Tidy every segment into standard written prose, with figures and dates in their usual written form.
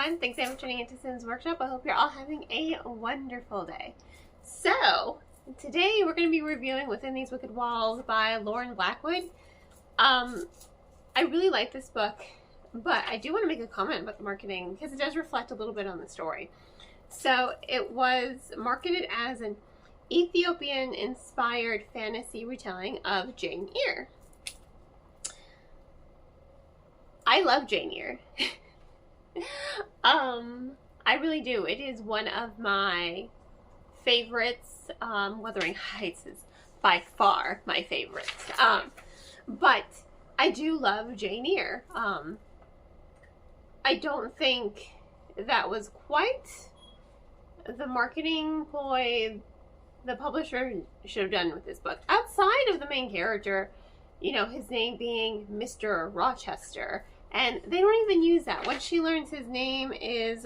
everyone. Thanks again for tuning into Sim's Workshop. I hope you're all having a wonderful day. So, today we're going to be reviewing Within These Wicked Walls by Lauren Blackwood. I really like this book, but I do want to make a comment about the marketing because it does reflect a little bit on the story. So, it was marketed as an Ethiopian-inspired fantasy retelling of Jane Eyre. I love Jane Eyre. I really do. It is one of my favorites. Wuthering Heights is by far my favorite. But I do love Jane Eyre. I don't think that was quite the marketing ploy the publisher should have done with this book. Outside of the main character, you know, his name being Mr. Rochester. And they don't even use that. Once she learns his name is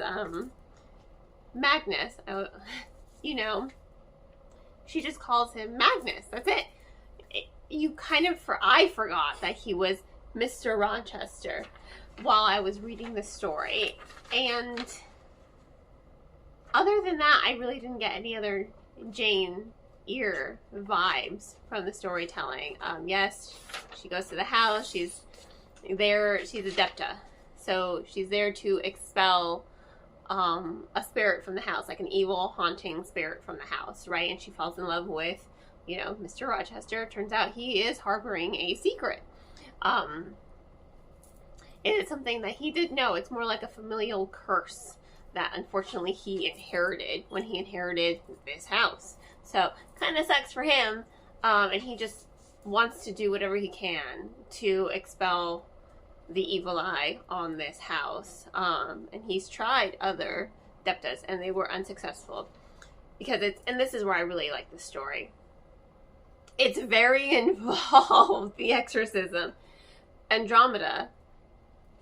Magnus, you know, she just calls him Magnus. That's it. I forgot that he was Mr. Rochester while I was reading the story. And other than that, I really didn't get any other Jane Eyre vibes from the storytelling. Yes, she goes to the house. She's a Depta, so she's there to expel a spirit from the house, like an evil, haunting spirit from the house, right? And she falls in love with, you know, Mr. Rochester. Turns out he is harboring a secret. And it's something that he didn't know. It's more like a familial curse that unfortunately he inherited when he inherited this house. So, kind of sucks for him, and he just wants to do whatever he can to expel the evil eye on this house. And he's tried other Deptas and they were unsuccessful. Because and this is where I really like the story. It's very involved, the exorcism. Andromeda,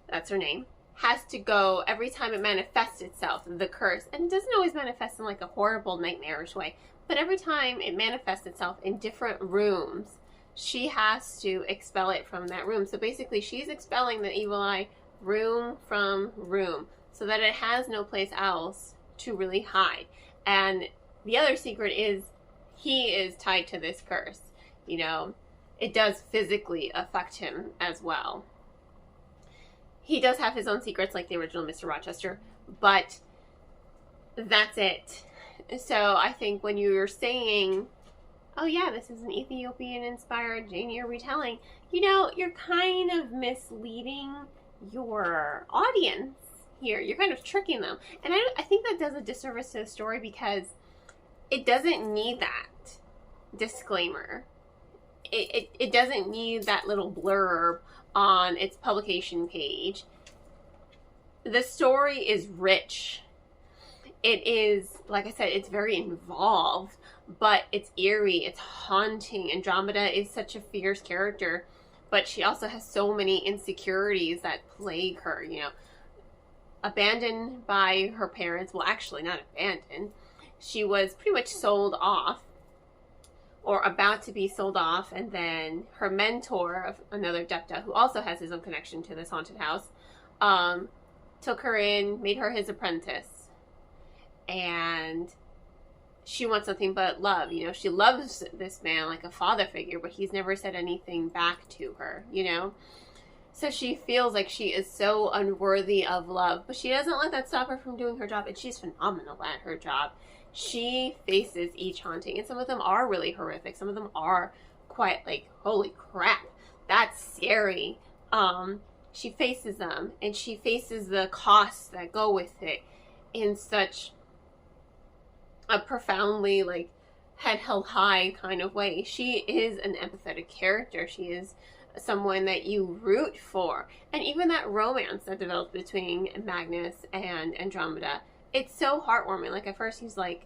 that's her name, has to go every time it manifests itself, the curse. And it doesn't always manifest in like a horrible, nightmarish way. But every time it manifests itself in different rooms, she has to expel it from that room. So basically, she's expelling the evil eye room from room so that it has no place else to really hide. And the other secret is he is tied to this curse. You know, it does physically affect him as well. He does have his own secrets like the original Mr. Rochester, but that's it. So I think when you're saying, oh yeah, this is an Ethiopian-inspired Jane Eyre retelling, you know, you're kind of misleading your audience here. You're kind of tricking them. And I think that does a disservice to the story because it doesn't need that disclaimer. It doesn't need that little blurb on its publication page. The story is rich. It is, like I said, it's very involved. But it's eerie, it's haunting. Andromeda is such a fierce character, but she also has so many insecurities that plague her, you know. Abandoned by her parents, well actually not abandoned, she was pretty much sold off, or about to be sold off, and then her mentor, another Depta, who also has his own connection to this haunted house, took her in, made her his apprentice, and she wants nothing but love, you know. She loves this man like a father figure, but he's never said anything back to her, you know. So she feels like she is so unworthy of love, but she doesn't let that stop her from doing her job, and she's phenomenal at her job. She faces each haunting, and some of them are really horrific. Some of them are quite like, holy crap, that's scary. She faces them, and she faces the costs that go with it in such a profoundly like head held high kind of way. She is an empathetic character. She is someone that you root for. And even that romance that developed between Magnus and Andromeda, it's so heartwarming. Like at first he's like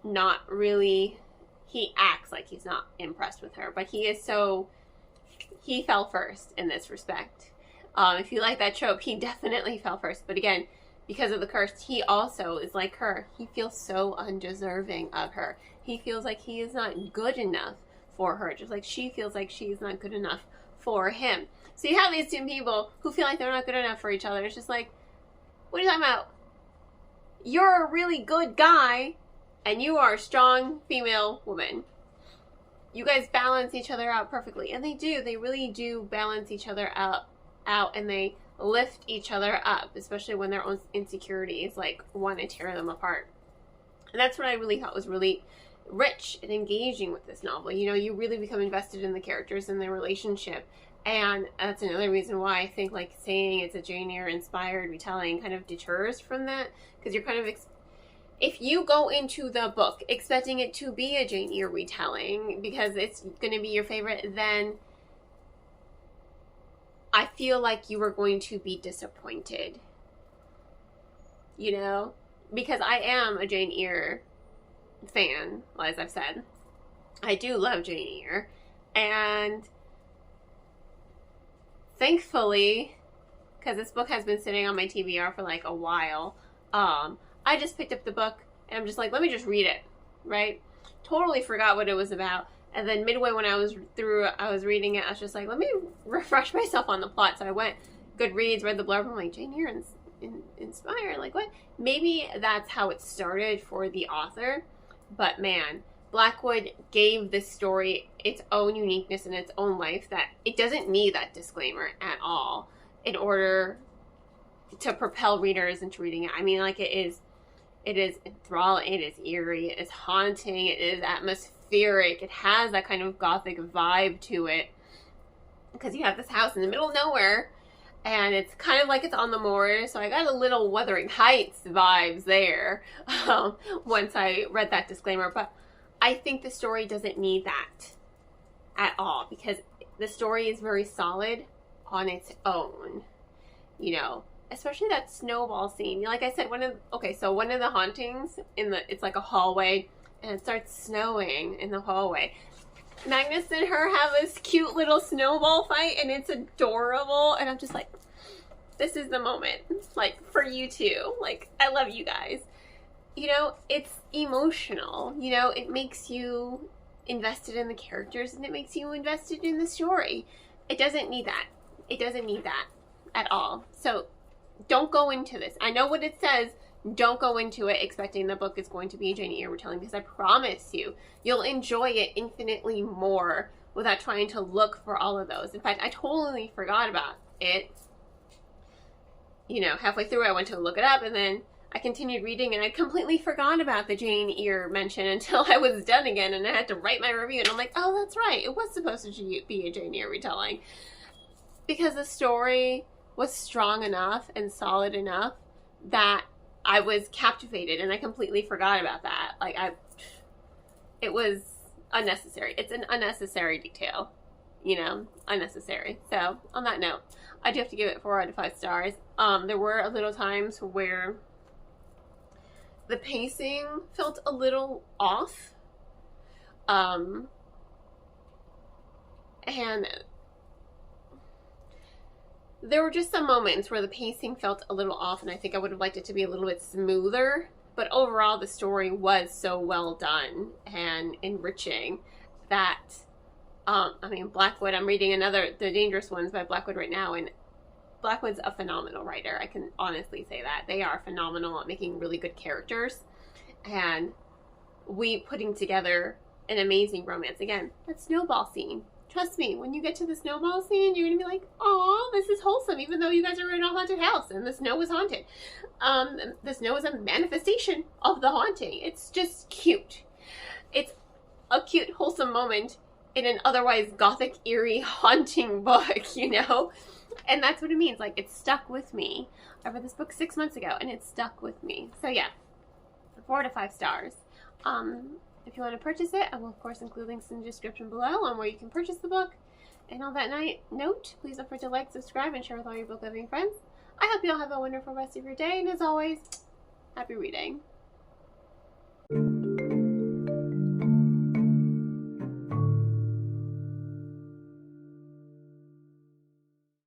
not really, he acts like he's not impressed with her, but he fell first in this respect. If you like that trope, he definitely fell first. But again, because of the curse, he also is like her. He feels so undeserving of her. He feels like he is not good enough for her, just like she feels like she's not good enough for him. So you have these two people who feel like they're not good enough for each other. It's just like, What are you talking about? You're a really good guy, and you are a strong female woman. You guys balance each other out perfectly. And they do. They really do balance each other out, and they lift each other up, especially when their own insecurities, like, want to tear them apart. And that's what I really thought was really rich and engaging with this novel. You know, you really become invested in the characters and their relationship. And that's another reason why I think, like, saying it's a Jane Eyre inspired retelling kind of deters from that. Because you're kind of... if you go into the book expecting it to be a Jane Eyre retelling because it's going to be your favorite, then I feel like you are going to be disappointed. You know? Because I am a Jane Eyre fan, as I've said. I do love Jane Eyre. And thankfully, because this book has been sitting on my TBR for like a while, I just picked up the book and I'm just like, let me just read it, right? Totally forgot what it was about. And then midway when I was reading it, I was just like, let me refresh myself on the plot. So I went Goodreads, read the blurb, I'm like, Jane Eyre inspired, like what? Maybe that's how it started for the author. But man, Blackwood gave this story its own uniqueness and its own life that it doesn't need that disclaimer at all in order to propel readers into reading it. I mean, like, it is enthralling, it is eerie, it is haunting, it is atmospheric, it has that kind of gothic vibe to it. Because you have this house in the middle of nowhere, and it's kind of like it's on the moor, so I got a little Wuthering Heights vibes there once I read that disclaimer. But I think the story doesn't need that at all, because the story is very solid on its own, you know. Especially that snowball scene. Like I said, one of the hauntings it's like a hallway, and it starts snowing in the hallway. Magnus and her have this cute little snowball fight, and it's adorable. And I'm just like, this is the moment, like, for you two. Like, I love you guys. You know, it's emotional. You know, it makes you invested in the characters, and it makes you invested in the story. It doesn't need that. It doesn't need that at all. So don't go into this. I know what it says. Don't go into it expecting the book is going to be a Jane Eyre retelling, because I promise you, you'll enjoy it infinitely more without trying to look for all of those. In fact, I totally forgot about it. You know, halfway through I went to look it up, and then I continued reading, and I completely forgot about the Jane Eyre mention until I was done again, and I had to write my review, and I'm like, oh, that's right. It was supposed to be a Jane Eyre retelling. Because the story was strong enough and solid enough that I was captivated, and I completely forgot about that. Like, it was unnecessary. It's an unnecessary detail, you know, unnecessary. So on that note, I do have to give it 4 out of 5 stars. There were a little times where the pacing felt a little off. And there were just some moments where the pacing felt a little off, and I think I would have liked it to be a little bit smoother. But overall, the story was so well done and enriching that, I mean, Blackwood, I'm reading The Dangerous Ones by Blackwood right now, and Blackwood's a phenomenal writer. I can honestly say that. They are phenomenal at making really good characters, and putting together an amazing romance. Again, that snowball scene. Trust me, when you get to the snowball scene, you're going to be like, aw, this is wholesome, even though you guys are in a haunted house and the snow is haunted. The snow is a manifestation of the haunting. It's just cute. It's a cute, wholesome moment in an otherwise gothic, eerie, haunting book, you know? And that's what it means. Like, it stuck with me. I read this book 6 months ago, and it stuck with me. So, yeah, 4 to 5 stars. If you want to purchase it, I will, of course, include links in the description below on where you can purchase the book. And on that note, please don't forget to like, subscribe, and share with all your book-loving friends. I hope you all have a wonderful rest of your day, and as always, happy reading.